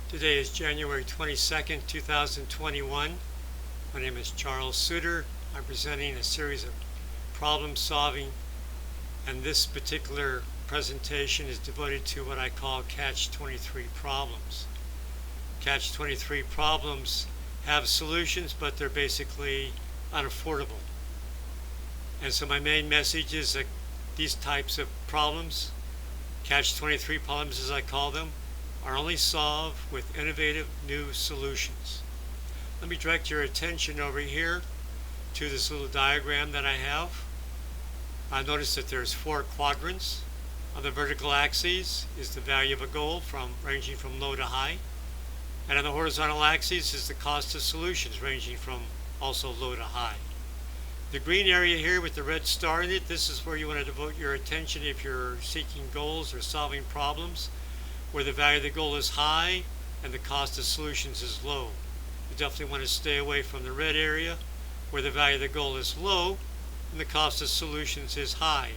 Today is January 22nd, 2021. My name is Charles Suter. I'm presenting a series of problem solving, and this particular presentation is devoted to what I call Catch-23 problems. Catch-23 problems have solutions, but they're basically unaffordable. And so my main message is that these types of problems, Catch-23 problems as I call them, are only solved with innovative new solutions. Let me direct your attention over here to this little diagram that I have. I notice that there's 4 quadrants. On the vertical axis is the value of a goal ranging from low to high. And on the horizontal axis is the cost of solutions ranging from also low to high. The green area here with the red star in it, this is where you want to devote your attention if you're seeking goals or solving problems where the value of the goal is high and the cost of solutions is low. You definitely want to stay away from the red area where the value of the goal is low and the cost of solutions is high.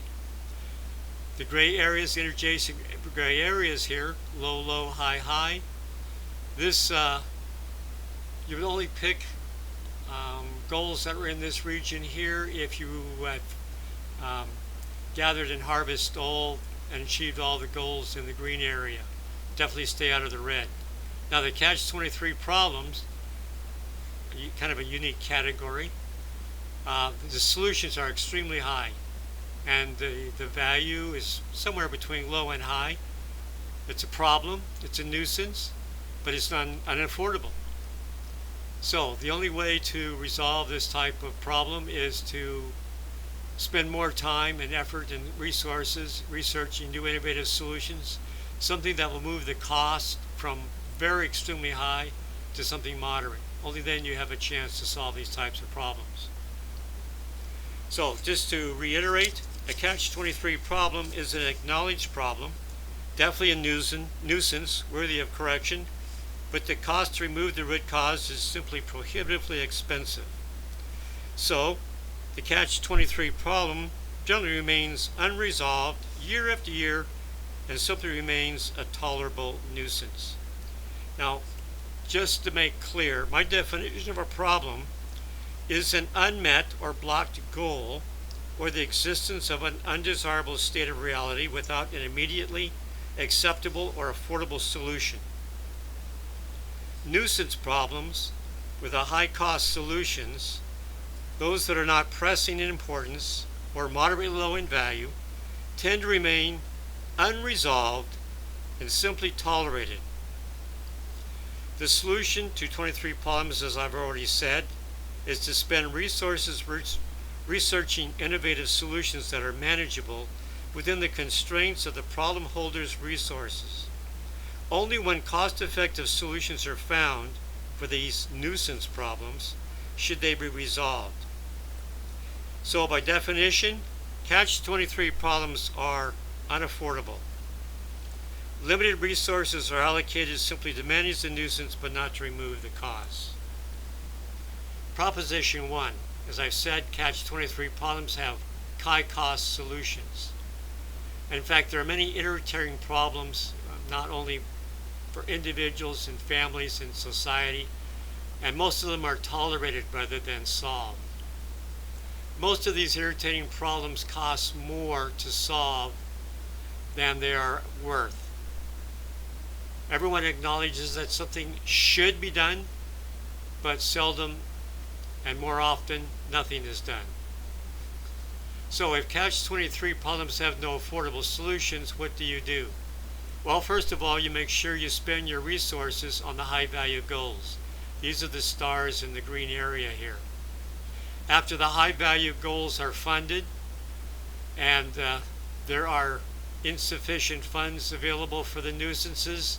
The gray areas, the interjacent gray areas here, low, low, high, high. This, you would only pick goals that were in this region here if you had gathered and harvested all and achieved all the goals in the green area. Definitely stay out of the red. Now the Catch-23 problems, kind of a unique category. The solutions are extremely high, and the value is somewhere between low and high. It's a problem, it's a nuisance, but it's not unaffordable. So the only way to resolve this type of problem is to spend more time and effort and resources researching new innovative solutions, something that will move the cost from very extremely high to something moderate. Only then you have a chance to solve these types of problems. So just to reiterate, a Catch-23 problem is an acknowledged problem, definitely a nuisance worthy of correction, but the cost to remove the root cause is simply prohibitively expensive. So the Catch-23 problem generally remains unresolved year after year and simply remains a tolerable nuisance. Now, just to make clear, my definition of a problem is an unmet or blocked goal or the existence of an undesirable state of reality without an immediately acceptable or affordable solution. Nuisance problems with a high-cost solutions, those that are not pressing in importance or moderately low in value, tend to remain unresolved and simply tolerated. The solution to 23 problems, as I've already said, is to spend resources researching innovative solutions that are manageable within the constraints of the problem holder's resources. Only when cost-effective solutions are found for these nuisance problems should they be resolved. So by definition, Catch-23 problems are unaffordable. Limited resources are allocated simply to manage the nuisance but not to remove the cause. Proposition 1. As I've said, Catch-23 problems have high-cost solutions. In fact, there are many irritating problems, not only for individuals and families and society, and most of them are tolerated rather than solved. Most of these irritating problems cost more to solve than they are worth. Everyone acknowledges that something should be done, but seldom and more often nothing is done. So if Catch-23 problems have no affordable solutions, what do? Well, first of all, you make sure you spend your resources on the high-value goals. These are the stars in the green area here. After the high-value goals are funded and there are insufficient funds available for the nuisances,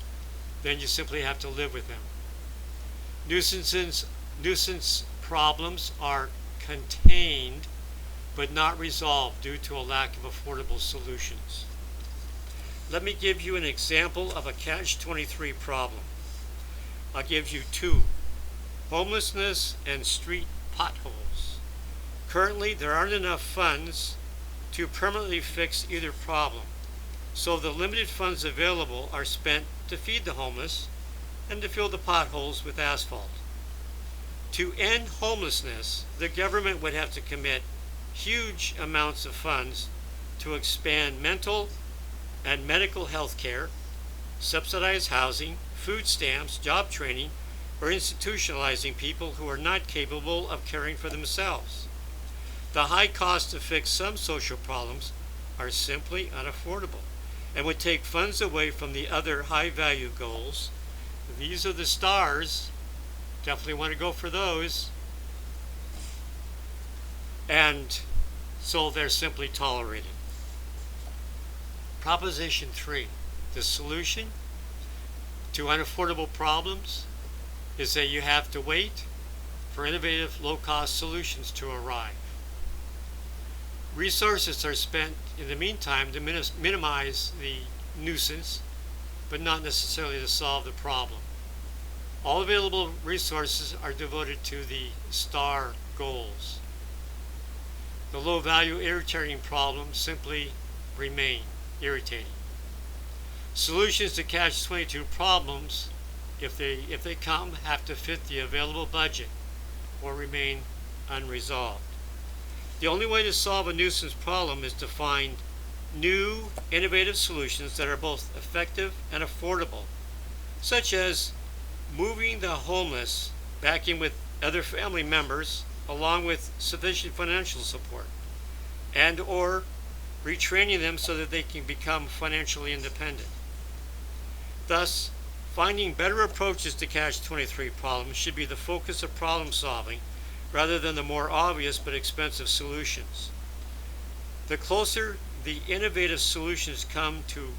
then you simply have to live with them. Nuisance problems are contained but not resolved due to a lack of affordable solutions. Let me give you an example of a Catch-23 problem. I'll give you 2: homelessness and street potholes. Currently, there aren't enough funds to permanently fix either problem. So the limited funds available are spent to feed the homeless and to fill the potholes with asphalt. To end homelessness, the government would have to commit huge amounts of funds to expand mental and medical health care, subsidize housing, food stamps, job training, or institutionalizing people who are not capable of caring for themselves. The high cost to fix some social problems are simply unaffordable and would take funds away from the other high-value goals. These are the stars. Definitely want to go for those. And so they're simply tolerated. Proposition 3. The solution to unaffordable problems is that you have to wait for innovative low-cost solutions to arrive. Resources are spent in the meantime to minimize the nuisance, but not necessarily to solve the problem. All available resources are devoted to the STAR goals. The low-value irritating problems simply remain irritating. Solutions to catch-22 problems, if they come, have to fit the available budget or remain unresolved. The only way to solve a nuisance problem is to find new, innovative solutions that are both effective and affordable, such as moving the homeless back in with other family members along with sufficient financial support, and or retraining them so that they can become financially independent. Thus, finding better approaches to catch-23 problems should be the focus of problem solving rather than the more obvious but expensive solutions. The closer the innovative solutions come to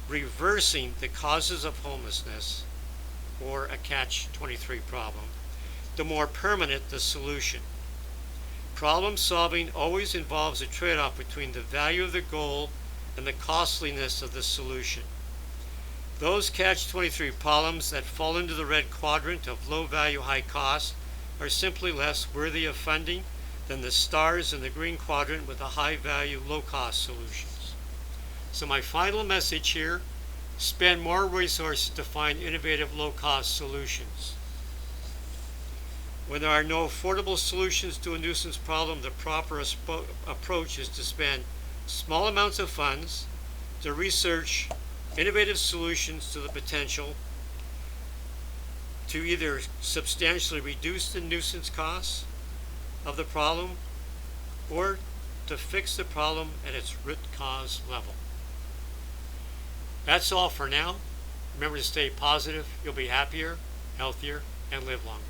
reversing the causes of homelessness, or a catch-23 problem, the more permanent the solution. Problem solving always involves a trade-off between the value of the goal and the costliness of the solution. Those catch-23 problems that fall into the red quadrant of low value, high cost are simply less worthy of funding than the stars in the green quadrant with the high value, low cost solutions. So my final message here: spend more resources to find innovative low cost solutions. When there are no affordable solutions to a nuisance problem, the proper approach is to spend small amounts of funds to research innovative solutions to the potential to either substantially reduce the nuisance costs of the problem or to fix the problem at its root cause level. That's all for now. Remember to stay positive. You'll be happier, healthier, and live longer.